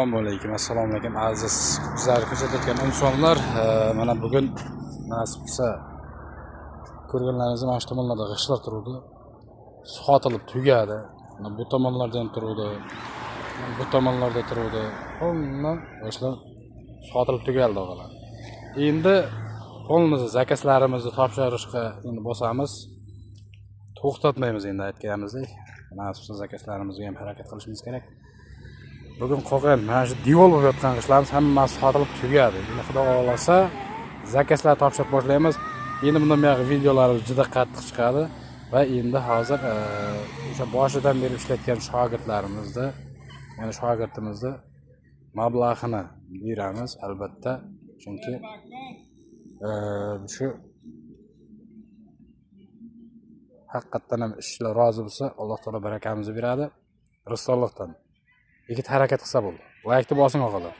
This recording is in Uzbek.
Assalomu alaykum aziz bizlar kuzatayotgan insonlar. Mana bugun nasib qilsa ko'rganlaringiz mana shu tomonlarda g'ishlar turuvdi. Sotilib tugadi. Mana bu tomonlardan turuvdi. Bu tomonlarda turuvdi. Hamma g'ishlar sotilib tugaldi og'alar. Endi qo'limizni zakaslarimizni topshirishga endi bosamiz. To'xtatmaymiz endi aytganimizdek. Nasib qilsa zakaslarimizni ham harakat qilishimiz kerak. Bugün qolgan mana shu devor bo'lib yotgan ishlarimiz hammasi sotilib tugadi. Endi xudo xolasa zakaslar topshirib boshlaymiz. Endi bundan buyoqgi videolarimiz juda qattiq chiqadi va endi hozir o'sha boshidan beri ishlatgan shogirdlarimizni, ya'ni shogirdimizni mablag'ini beramiz albatta. Chunki shu haqiqatdan ham ishlar rozi bo'lsa, Alloh taolo barakamizni beradi. Risolatdan yigit harakat qilsa bo'ldi. Like'ni bosing og'alar.